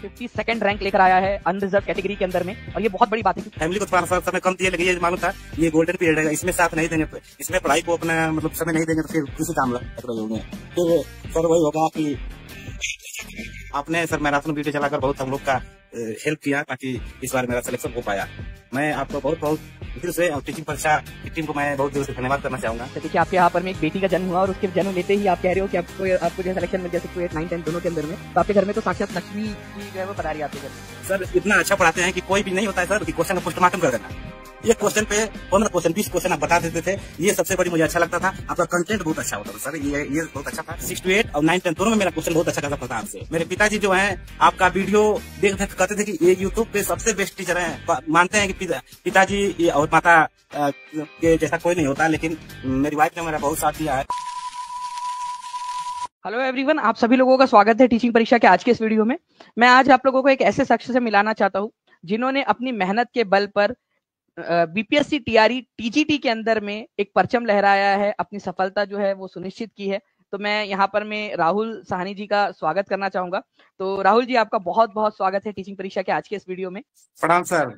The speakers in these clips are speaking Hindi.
52nd रैंक लेकर आया है अनरिजर्व कैटेगरी के अंदर में, और ये बहुत बड़ी बात है। फैमिली को थोड़ा सा समय कम दिए, लेकिन ये मालूम था ये गोल्डन पीरियड है, इसमें साथ नहीं देंगे, इसमें पढ़ाई को अपना मतलब समय नहीं देंगे तो फिर किसी काम लग रहे होंगे। फिर सर वही होगा कि आपने सर मैराथन वीडियो चलाकर बहुत हम लोग का हेल्प किया, ताकि इस बार मेरा सिलेक्शन हो पाया। मैं आपको बहुत बहुत दिल से और टीचिंग परीक्षा की टीम को मैं बहुत दिल से धन्यवाद करना चाहूंगा। देखिए आपके यहाँ पर में एक बेटी का जन्म हुआ और उसके जन्म लेते ही आप कह रहे हो कि आपको जो सिलेक्शन मिल गया 6 8 9 10 दोनों के अंदर में, तो आपके घर में तो साक्षात लक्ष्मी जी जो है वो पधारी है आपके घर में। सर इतना अच्छा पढ़ाते हैं कि कोई भी नहीं होता है सर कि क्वेश्चन का पोस्टमार्टम कर देना। ये क्वेश्चन पे 15 क्वेश्चन 20 क्वेश्चन आप बता देते थे, ये सबसे बड़ी मुझे अच्छा लगता था। आपका कंटेंट बहुत अच्छा होता था सर, ये बहुत अच्छा था। 6 to 8 और 9 10 दोनों में मेरा क्वेश्चन बहुत अच्छा था आपसे। मेरे पिताजी जो हैं आपका वीडियो देखते थे, कहते थे कि ये यूट्यूब पे सबसे बेस्ट टीचर हैं। मानते हैं कि पिताजी और माता के जैसा कोई नहीं होता, लेकिन मेरी वाइफ ने मेरा बहुत साथ दिया है। हेलो एवरीवन, आप सभी लोगों का स्वागत है टीचिंग परीक्षा के आज के इस वीडियो में। मैं आज आप लोगों को एक ऐसे शख्स से मिलाना चाहता हूं जिन्होंने अपनी मेहनत के बल पर बीपीएससी टीआरई टीजीटी के अंदर में एक परचम लहराया है, अपनी सफलता जो है वो सुनिश्चित की है। तो मैं यहाँ पर मैं राहुल साहनी जी का स्वागत करना चाहूंगा। तो राहुल जी, आपका बहुत बहुत स्वागत है टीचिंग परीक्षा के आज के इस वीडियो में। प्रणाम सर।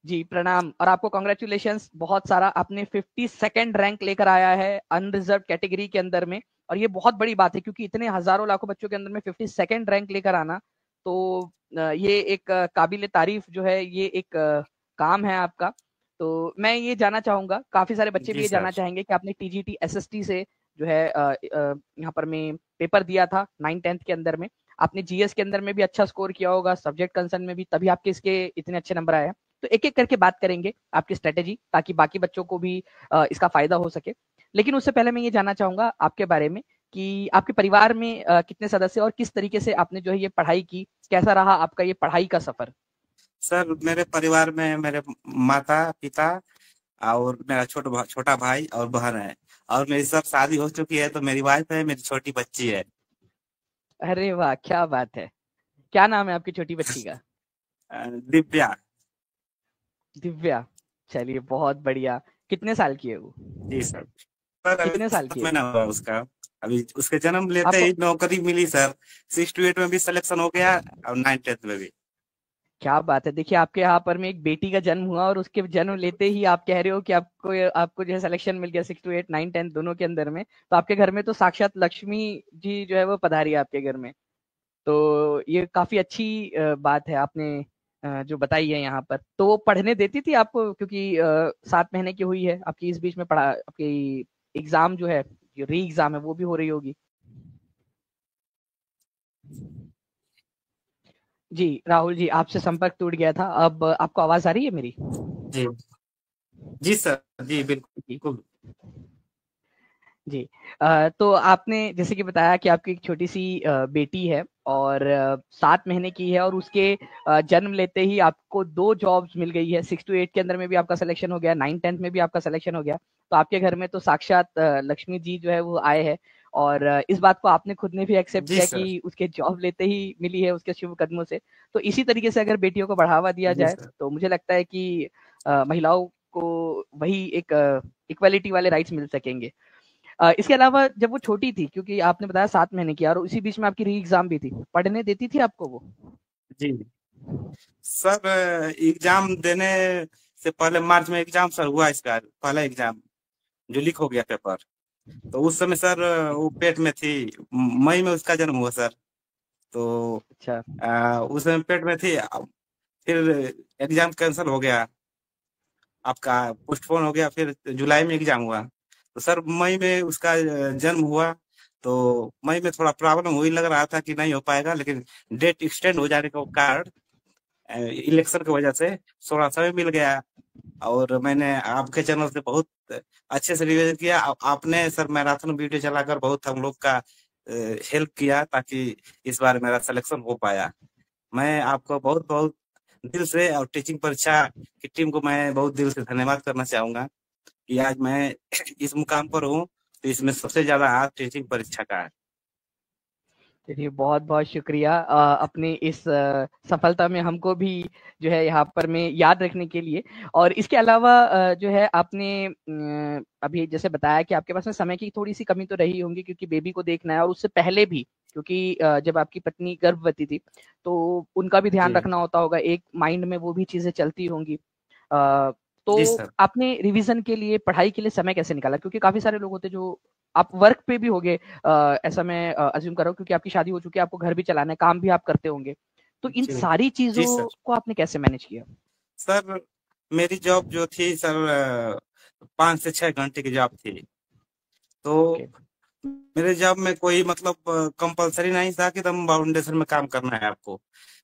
जी प्रणाम, और आपको कॉन्ग्रेचुलेशंस बहुत सारा। आपने 52nd रैंक लेकर आया है अनरिजर्व कैटेगरी के अंदर में, और ये बहुत बड़ी बात है क्योंकि इतने हजारों लाखों बच्चों के अंदर में 52nd रैंक लेकर आना, तो ये एक काबिल तारीफ जो है, ये एक काम है आपका। तो मैं ये जानना चाहूंगा, काफी सारे बच्चे भी ये जानना चाहेंगे कि आपने टीजीटी एसएसटी से जो है यहाँ पर मैं पेपर दिया था 9 10th के अंदर में, आपने जीएस के अंदर में भी अच्छा स्कोर किया होगा, सब्जेक्ट कंसर्न में भी, तभी आपके इसके इतने अच्छे नंबर आए हैं। तो एक एक करके बात करेंगे आपकी स्ट्रेटेजी, ताकि बाकी बच्चों को भी इसका फायदा हो सके। लेकिन उससे पहले मैं ये जानना चाहूंगा आपके बारे में कि आपके परिवार में कितने सदस्य और किस तरीके से आपने जो है ये पढ़ाई की, कैसा रहा आपका ये पढ़ाई का सफर? सर मेरे परिवार में मेरे माता पिता और मेरा छोटा भाई और बहन है, और मेरी सब शादी हो चुकी है। तो मेरी वाइफ है, मेरी छोटी बच्ची है। अरे वाह, क्या बात है। क्या नाम है आपकी छोटी बच्ची का? दिव्या। दिव्या, चलिए बहुत बढ़िया। कितने साल की है वो? जी सर। सर कितने साल की है? महीना हुआ उसका, अभी उसके जन्म लेते आपको ही नौकरी मिली सर। 6 to 8 में भी सिलेक्शन हो गया और 9 10th में भी। क्या बात है। देखिए आपके यहाँ पर में एक बेटी का जन्म हुआ और उसके जन्म लेते ही आप कह रहे हो कि आपको जो है सिलेक्शन मिल गया 6 to 8 9 10 दोनों के अंदर में, तो आपके घर में तो साक्षात लक्ष्मी जी जो है वो पधारी है आपके घर में। तो ये काफी अच्छी बात है आपने जो बताई है यहाँ पर। तो वो पढ़ने देती थी आपको, क्योंकि 7 महीने की हुई है आपकी, इस बीच में पढ़ा आपकी एग्जाम जो है, जो री एग्जाम है वो भी हो रही होगी। जी राहुल जी, आपसे संपर्क टूट गया था, अब आपको आवाज आ रही है मेरी? जी जी सर, जी जी बिल्कुल। जी। तो आपने जैसे कि बताया कि आपकी एक छोटी सी बेटी है और 7 महीने की है, और उसके जन्म लेते ही आपको 2 जॉब्स मिल गई है। 6 to 8 के अंदर में भी आपका सिलेक्शन हो गया, 9 10th में भी आपका सिलेक्शन हो गया। तो आपके घर में तो साक्षात लक्ष्मी जी जो है वो आए हैं, और इस बात को आपने खुद ने भी एक्सेप्ट जी किया सर। कि उसके जॉब लेते ही मिली है उसके शुभ कदमों से। तो इसी तरीके से अगर बेटियों को बढ़ावा दिया जी जाए सर। तो मुझे लगता है कि महिलाओं को वही एक इक्वालिटी वाले राइट्स मिल सकेंगे। इसके अलावा जब वो छोटी थी, क्योंकि आपने बताया 7 महीने की, और इसी बीच में आपकी री एग्जाम भी थी, पढ़ने देती थी आपको वो? जी सर, एग्जाम देने से पहले मार्च में एग्जाम सर हुआ, इसका पहला एग्जाम जो लीक हो गया पेपर। तो उस समय सर वो पेट में थी, मई में उसका जन्म हुआ सर। तो अच्छा। उस समय पेट में थी। फिर एग्जाम कैंसिल हो गया, आपका पोस्टपोन हो गया, फिर जुलाई में एग्जाम हुआ। तो सर मई में उसका जन्म हुआ। तो मई में थोड़ा प्रॉब्लम हुई, लग रहा था कि नहीं हो पाएगा, लेकिन डेट एक्सटेंड हो जाने के कारण इलेक्शन की वजह से थोड़ा समय मिल गया। और मैंने आपके चैनल से बहुत अच्छे से रिवीजन किया। आपने सर मैराथन वीडियो चलाकर बहुत हम लोग का हेल्प किया, ताकि इस बार मेरा सिलेक्शन हो पाया। मैं आपको बहुत बहुत दिल से और टीचिंग परीक्षा की टीम को मैं बहुत दिल से धन्यवाद करना चाहूंगा कि आज मैं इस मुकाम पर हूँ। तो इसमें सबसे ज्यादा हाथ टीचिंग परीक्षा का है। चलिए बहुत बहुत शुक्रिया अपनी इस सफलता में हमको भी जो है यहाँ पर में याद रखने के लिए। और इसके अलावा जो है आपने अभी जैसे बताया कि आपके पास में समय की थोड़ी सी कमी तो रही होंगी क्योंकि बेबी को देखना है, और उससे पहले भी क्योंकि जब आपकी पत्नी गर्भवती थी तो उनका भी ध्यान जी रखना होता होगा, एक माइंड में वो भी चीजें चलती होंगी। अ, जी तो सर। आपने रिवीजन के लिए, पढ़ाई के लिए समय कैसे निकाला? क्योंकि काफी सारे लोग होते हैं जो, आप वर्क पे भी होगे, ऐसा मैं अज्यूम कर रहा हूँ क्योंकि आपकी शादी हो चुकी है, आपको घर भी चलाना है, काम भी आप करते होंगे, तो इन जी सारी जी चीजों सर। को आपने कैसे मैनेज किया? सर मेरी जॉब जो थी सर 5 से 6 घंटे की जॉब थी। ओके। तो मेरे जॉब में कोई मतलब कंपलसरी नहीं था कि तुम फाउंडेशन में काम करना है आपको।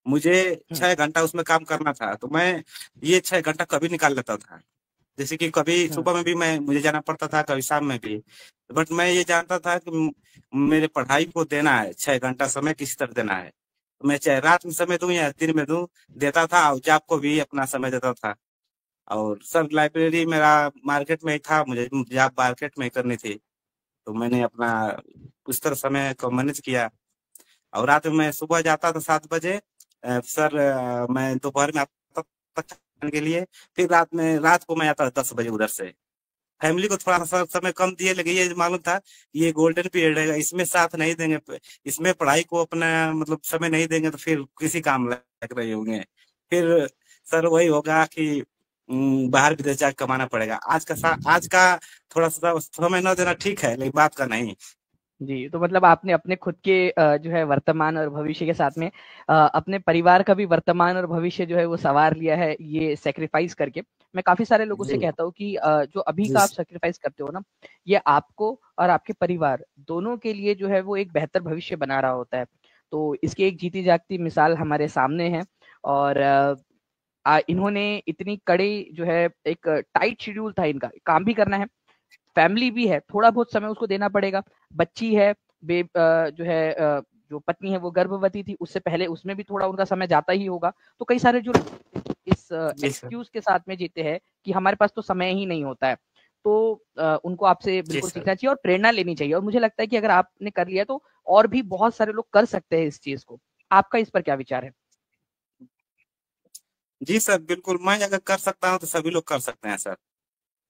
मुझे हम्म। 6 घंटा उसमें काम करना था, तो मैं ये 6 घंटा कभी निकाल लेता था। जैसे कि कभी हम्म। सुबह में भी मैं मुझे जाना पड़ता था, कभी शाम में भी। बट मैं ये जानता था कि मेरे पढ़ाई को देना है, 6 घंटा समय किसी तरह देना है। तो मैं चाहे रात में समय दूं या दिन में दूं, देता था, और जॉब को भी अपना समय देता था। और सर लाइब्रेरी मेरा मार्केट में ही था, मुझे जॉब मार्केट में ही करनी थी। तो मैंने अपना उस तरह समय को मैनेज किया। और रात में मैं सुबह जाता था 7 बजे, सर मैं दोपहर में आता था खाने के लिए। फिर रात को मैं आता था 10 बजे उधर से। फैमिली को थोड़ा सा समय कम दिए, लेकिन ये मालूम था ये गोल्डन पीरियड है, इसमें साथ नहीं देंगे, इसमें पढ़ाई को अपना मतलब समय नहीं देंगे तो फिर किसी काम लग रहे होंगे। फिर सर वही होगा कि बाहर विदेश जाकर कमाना पड़ेगा। आज का थोड़ा सा समय न देना ठीक है, लेकिन बात का नहीं। जी, तो मतलब आपने अपने खुद के जो है वर्तमान और भविष्य के साथ में अपने परिवार का भी वर्तमान और भविष्य जो है वो सँवार लिया है, ये सैक्रिफाइस करके। मैं काफ़ी सारे लोगों से जी कहता हूँ कि जो अभी जी का आप सैक्रिफाइस करते हो ना, ये आपको और आपके परिवार दोनों के लिए जो है वो एक बेहतर भविष्य बना रहा होता है। तो इसकी एक जीती जागती मिसाल हमारे सामने है। और इन्होंने इतनी कड़ी जो है, एक टाइट शेड्यूल था इनका, काम भी करना है, फैमिली भी है, थोड़ा बहुत समय उसको देना पड़ेगा, बच्ची है, जो है जो पत्नी है वो गर्भवती थी, उससे पहले उसमें भी थोड़ा उनका समय जाता ही होगा। तो कई सारे जो इस जी सर। एक्सक्यूज के साथ में जीते हैं कि हमारे पास तो समय ही नहीं होता है, तो उनको आपसे जी बिल्कुल सर। सीखना चाहिए और प्रेरणा लेनी चाहिए। और मुझे लगता है कि अगर आपने कर लिया तो और भी बहुत सारे लोग कर सकते हैं इस चीज को। आपका इस पर क्या विचार है? जी सर, बिल्कुल मैं अगर कर सकता हूँ तो सभी लोग कर सकते हैं सर।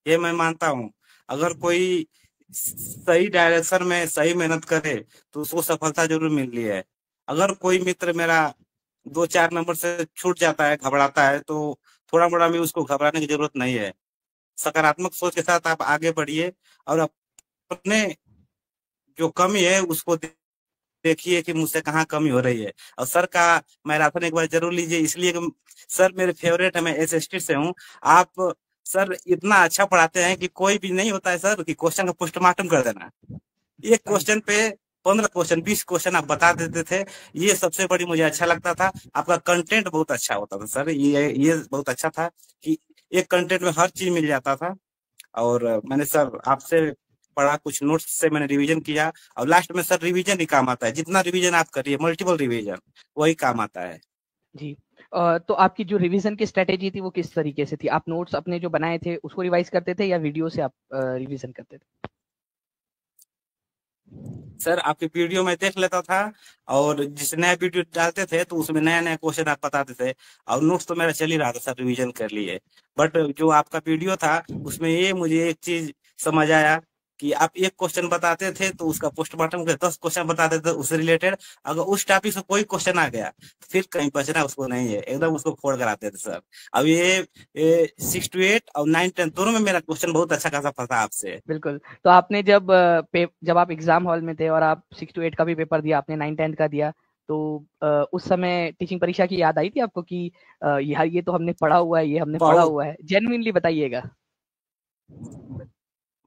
ये मैं मानता हूँ। अगर कोई सही डायरेक्शन में सही मेहनत करे तो उसको सफलता जरूर मिलती है। अगर कोई मित्र मेरा 2-4 नंबर से छूट जाता है, घबराता है, तो थोड़ा मोड़ा भी उसको घबराने की जरूरत नहीं है। सकारात्मक सोच के साथ आप आगे बढ़िए, और अपने जो कमी है उसको देखिए कि मुझसे कहाँ कमी हो रही है। और सर का मैराथन एक बार जरूर लीजिए, इसलिए कि सर मेरे फेवरेट है, मैं एसएसटी से हूँ। आप सर इतना अच्छा पढ़ाते हैं कि कोई भी नहीं होता है सर कि क्वेश्चन का पोस्टमार्टम कर देना। एक क्वेश्चन पे 15 क्वेश्चन, 20 क्वेश्चन आप बता देते थे। ये सबसे बड़ी मुझे अच्छा लगता था। आपका कंटेंट बहुत अच्छा होता था सर, ये बहुत अच्छा था कि एक कंटेंट में हर चीज मिल जाता था। और मैंने सर आपसे पढ़ा, कुछ नोट्स से मैंने रिवीजन किया। और लास्ट में सर रिवीजन ही काम आता है, जितना रिवीजन आप करिए, मल्टीपल रिवीजन, वही काम आता है। जी। तो आपकी जो रिवीजन की स्ट्रेटेजी थी वो किस तरीके से थी? आप नोट्स अपने जो बनाए थे उसको रिवाइज करते थे या वीडियो से आप रिवीजन करते थे? सर आपकी वीडियो में देख लेता था, और जिस नया वीडियो डालते थे तो उसमें नया नया क्वेश्चन आप बताते थे। और नोट्स तो मेरा चल ही रहा था सर, रिवीजन कर लिए। बट जो आपका वीडियो था उसमें ये मुझे एक चीज समझ आया कि आप एक क्वेश्चन बताते थे तो उसका पोस्टमार्टम के 10 क्वेश्चन बताते थे उससे रिलेटेड। अगर उस टॉपिक से कोई क्वेश्चन आ गया तो फिर कहीं बचना उसको नहीं है, एकदम उसको फोड़ कर आते थे सर। अब ये 6 to 8 और 9-10 दोनों में मेरा क्वेश्चन बहुत अच्छा खासा फंसा आपसे। बिल्कुल। तो आपने जब आप एग्जाम हॉल में थे और आप 6 to 8 का भी पेपर दिया, आपने 9-10 का दिया, तो उस समय टीचिंग परीक्षा की याद आई थी आपको कि यार ये तो हमने पढ़ा हुआ है, ये हमने पढ़ा बहुत हुआ है? जेन्युइनली बताइएगा।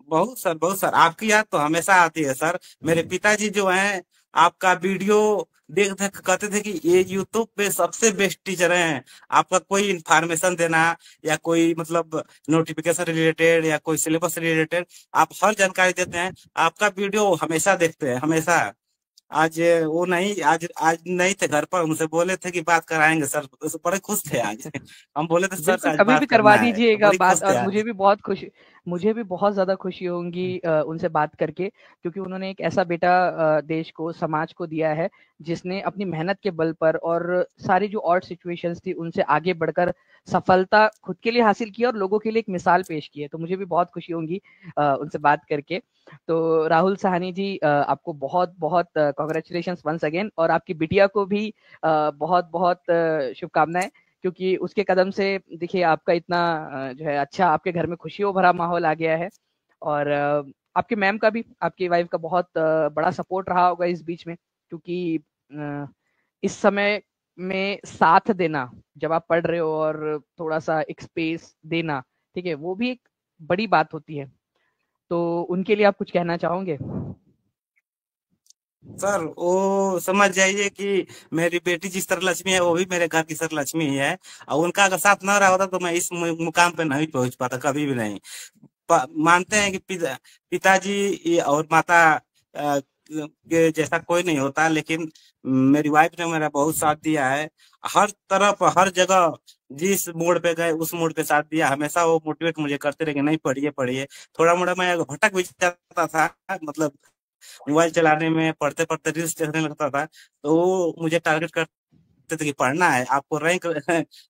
बहुत सर, बहुत सर, आपकी याद तो हमेशा आती है सर। मेरे पिताजी जो हैं, आपका वीडियो देख देख के कहते थे कि ये यूट्यूब पे सबसे बेस्ट टीचर हैं। आपका कोई इंफॉर्मेशन देना या कोई मतलब नोटिफिकेशन रिलेटेड या कोई सिलेबस रिलेटेड, आप हर जानकारी देते हैं। आपका वीडियो हमेशा देखते हैं, हमेशा। आज वो नहीं, आज आज नहीं थे घर पर, उनसे बोले थे कि बात कराएंगे सर, तो बड़े खुश थे आज। हम बोले थे सर से बिल्कुल, आज कभी भी बात करवा करना है, दीजिएगा बड़ी खुश बात, थे और आज। मुझे भी बहुत ज़्यादा खुशी होंगी उनसे बात करके, क्योंकि उन्होंने एक ऐसा बेटा देश को, समाज को दिया है, जिसने अपनी मेहनत के बल पर और सारी जो ऑड सिचुएशंस थी, उनसे आगे बढ़कर सफलता खुद के लिए हासिल की और लोगों के लिए एक मिसाल पेश की है। तो मुझे भी बहुत खुशी होंगी उनसे बात करके। तो राहुल साहनी जी, आपको बहुत-बहुत कांग्रेचुलेशंस वन्स अगेन, और आपकी बिटिया को भी बहुत-बहुत शुभकामनाएँ, क्योंकि उसके कदम से देखिए आपका इतना जो है अच्छा आपके घर में खुशियों भरा माहौल आ गया है। और आपके मैम का भी, आपकी वाइफ का बहुत बड़ा सपोर्ट रहा होगा इस बीच में, क्योंकि इस समय में साथ देना, जब आप पढ़ रहे हो और थोड़ा-सा एक स्पेस देना, ठीक है? वो भी एक बड़ी बात होती है। तो उनके लिए आप कुछ कहना चाहोगे? सर वो समझ जाइए कि मेरी बेटी जिस तरह लक्ष्मी है, वो भी मेरे घर की सर लक्ष्मी ही है, और उनका अगर साथ न रहा होता तो मैं इस मुकाम पे नहीं पहुंच पाता, कभी भी नहीं। मानते हैं कि पिताजी और माता के जैसा कोई नहीं होता, लेकिन मेरी वाइफ ने मेरा बहुत साथ दिया है, हर तरफ हर जगह, जिस मोड़ पे गए उस मोड़ पे साथ दिया, हमेशा वो मोटिवेट मुझे करते रहे कि नहीं पढ़िए पढ़िए। थोड़ा मोड़ा मैं भटक भी जाता था, मतलब मोबाइल चलाने में, पढ़ते पढ़ते रील्स देखने लगता था, तो वो मुझे टारगेट करते थे कि पढ़ना है आपको, रैंक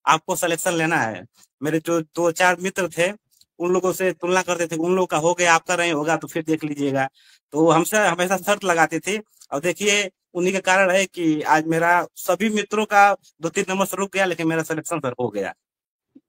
आपको सिलेक्शन लेना है। मेरे जो दो चार मित्र थे, उन लोगों से तुलना करते थे, उन लोगों का हो गया, आपका नहीं होगा तो फिर देख लीजिएगा। तो वो हमसे हमेशा शर्त लगाते थे, और देखिए उन्हीं के कारण है कि आज मेरा सभी मित्रों का 2-3 नंबर से रुक गया, लेकिन मेरा सिलेक्शन सर हो गया।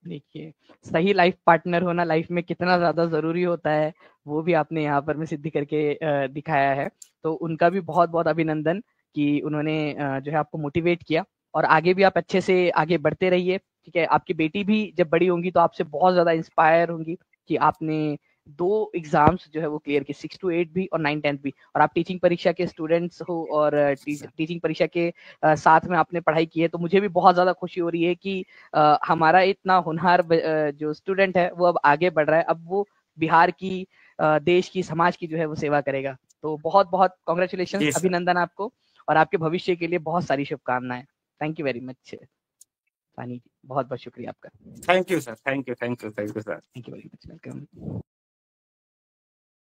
देखिए, सही लाइफ पार्टनर होना लाइफ में कितना ज़्यादा ज़रूरी होता है, वो भी आपने यहाँ पर में सिद्ध करके दिखाया है। तो उनका भी बहुत-बहुत अभिनंदन कि उन्होंने जो है आपको मोटिवेट किया, और आगे भी आप अच्छे से आगे बढ़ते रहिए, ठीक है? आपकी बेटी भी जब बड़ी होंगी तो आपसे बहुत ज़्यादा इंस्पायर होंगी कि आपने 2 एग्ज़ाम्स जो है वो क्लियर की, 6 टू 8 भी और 9-10th भी, और आप टीचिंग परीक्षा के स्टूडेंट्स हो, और टीचिंग परीक्षा के साथ में आपने पढ़ाई की है। तो मुझे भी बहुत ज़्यादा खुशी हो रही है कि हमारा इतना होनहार जो स्टूडेंट है वो अब आगे बढ़ रहा है, अब वो बिहार की, देश की, समाज की जो है वो सेवा करेगा। तो बहुत-बहुत कांग्रेचुलेशंस, जी सर। अभिनंदन आपको, और आपके भविष्य के लिए बहुत सारी शुभकामनाएँ। थैंक यू वेरी मच सानी जी, बहुत-बहुत शुक्रिया आपका। Thank you sir, thank you, thank you, thank you sir. Thank you very much, welcome.